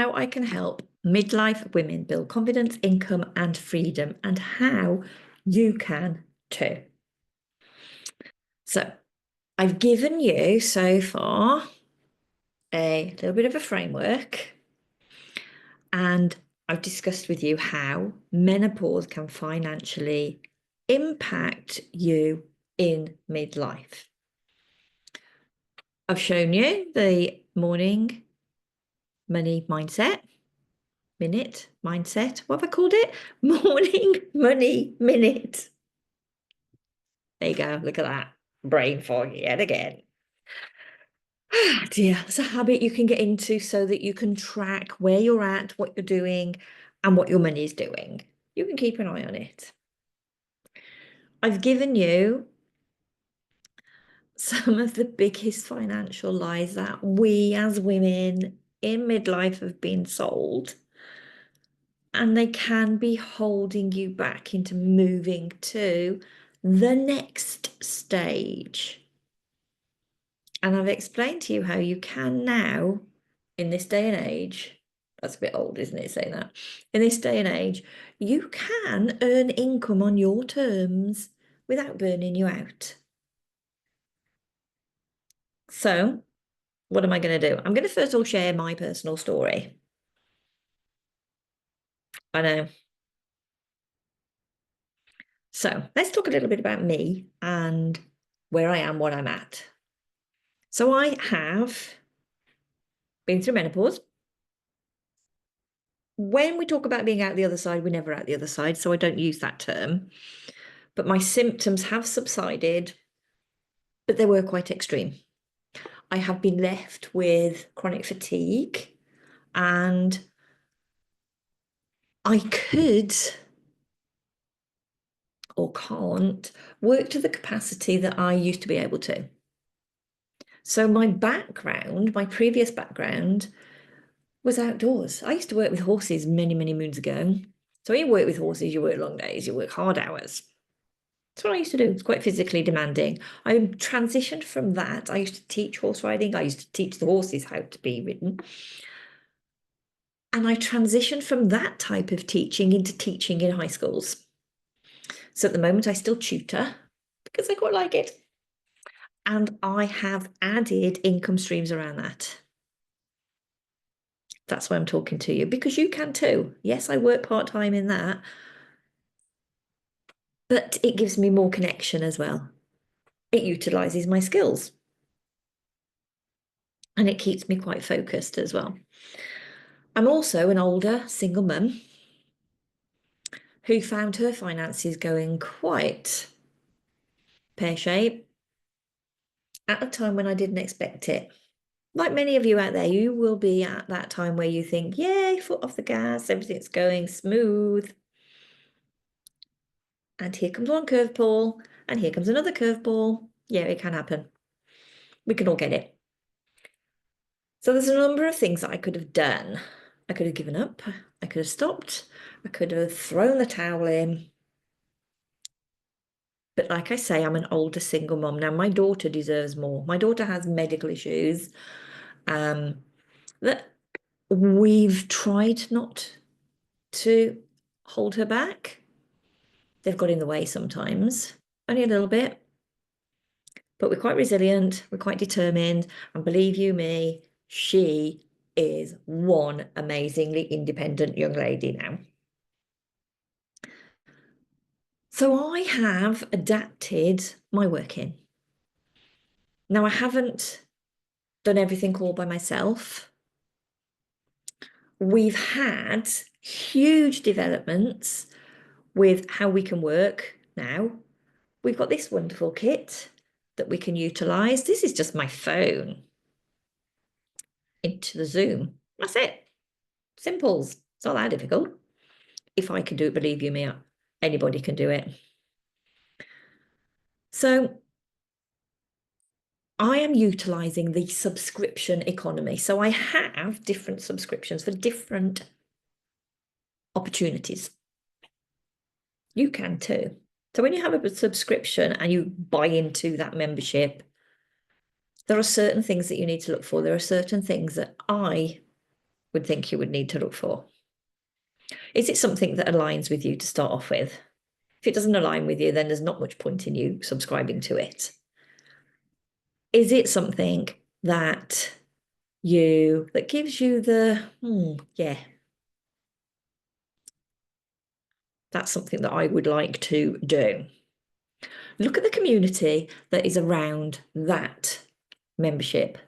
how I can help midlife women build confidence, income, and freedom, and how you can too. So, I've given you so far a little bit of a framework, and I've discussed with you how menopause can financially impact you in midlife. I've shown you the morning money mindset, minute mindset. What have I called it? Morning money minute. There you go. Look at that. Brain fog yet again. Ah, dear. It's a habit you can get into so that you can track where you're at, what you're doing, and what your money is doing. You can keep an eye on it. I've given you some of the biggest financial lies that we as women in midlife have been sold. And they can be holding you back into moving to the next stage. And I've explained to you how you can now, in this day and age, that's a bit old, isn't it, saying that? In this day and age, you can earn income on your terms without burning you out. So, what am I going to do? I'm going to first of all share my personal story. I know. So, let's talk a little bit about me and where I am, what I'm at. So, I have been through menopause. When we talk about being out the other side, we're never out the other side, so I don't use that term. But my symptoms have subsided, but they were quite extreme. I have been left with chronic fatigue, and I could or can't work to the capacity that I used to be able to. So my background, my previous background, was outdoors. I used to work with horses many, many moons ago. So when you work with horses, you work long days, you work hard hours. That's what I used to do. It's quite physically demanding. I transitioned from that. I used to teach horse riding. I used to teach the horses how to be ridden. And I transitioned from that type of teaching into teaching in high schools. So at the moment, I still tutor because I quite like it. And I have added income streams around that. That's why I'm talking to you, because you can too. Yes, I work part-time in that, but it gives me more connection as well. It utilizes my skills. And it keeps me quite focused as well. I'm also an older single mum who found her finances going quite pear-shaped at a time when I didn't expect it. Like many of you out there, you will be at that time where you think, yay, foot off the gas, everything's going smooth. And here comes one curveball, and here comes another curveball. Yeah, it can happen. We can all get it. So there's a number of things that I could have done. I could have given up. I could have stopped. I could have thrown the towel in. But like I say, I'm an older single mom. Now, my daughter deserves more. My daughter has medical issues that we've tried not to hold her back. They've got in the way sometimes, only a little bit. But we're quite resilient, we're quite determined, and believe you me, she is one amazingly independent young lady now. So I have adapted my working. Now, I haven't done everything all by myself. We've had huge developments with how we can work now. We've got this wonderful kit that we can utilize. This is just my phone into the Zoom. That's it. Simples. It's not that difficult. If I can do it, believe you me, anybody can do it. So I am utilizing the subscription economy. So I have different subscriptions for different opportunities. You can too. So when you have a subscription and you buy into that membership, there are certain things that you need to look for. There are certain things that I would think you would need to look for? Is it something that aligns with you to start off with? If it doesn't align with you, then there's not much point in you subscribing to it. Is it something that gives you the, yeah, that's something that I would like to do? Look at the community that is around that membership.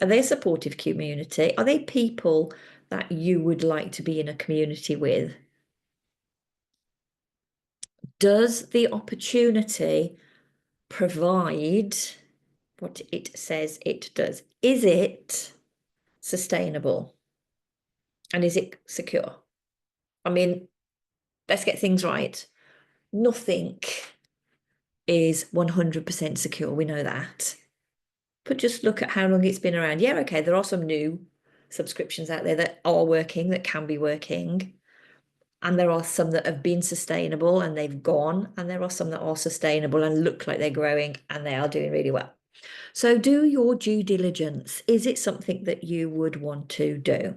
Are they a supportive community? Are they people that you would like to be in a community with? Does the opportunity provide what it says it does? Is it sustainable? And is it secure? I mean, let's get things right. Nothing is 100% secure. We know that. But just look at how long it's been around. Yeah, okay, there are some new subscriptions out there that are working, that can be working. And there are some that have been sustainable and they've gone. And there are some that are sustainable and look like they're growing and they are doing really well. So do your due diligence. Is it something that you would want to do?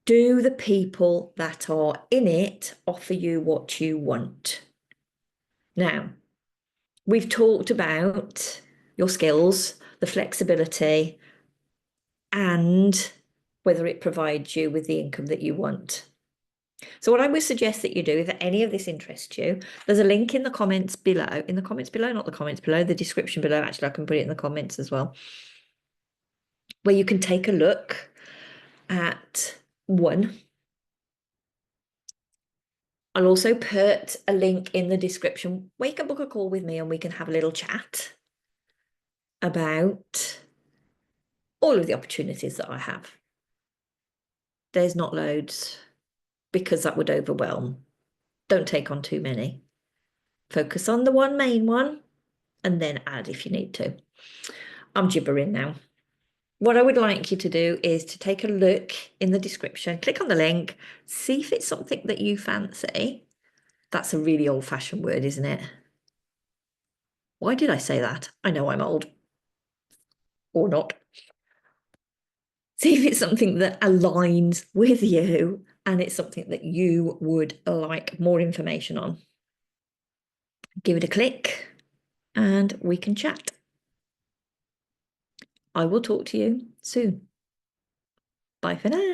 Do the people that are in it offer you what you want? Now, we've talked about your skills, the flexibility, and whether it provides you with the income that you want. So what I would suggest that you do, if any of this interests you, there's a link in the comments below, not the comments below, the description below. Actually, I can put it in the comments as well, where you can take a look at one. I'll also put a link in the description where you can book a call with me and we can have a little chat about all of the opportunities that I have. There's not loads because that would overwhelm. Don't take on too many. Focus on the one main one and then add if you need to. I'm gibbering now. What I would like you to do is to take a look in the description, click on the link, see if it's something that you fancy. That's a really old-fashioned word, isn't it? Why did I say that? I know I'm old. Or not. See if it's something that aligns with you and it's something that you would like more information on. Give it a click and we can chat. I will talk to you soon. Bye for now.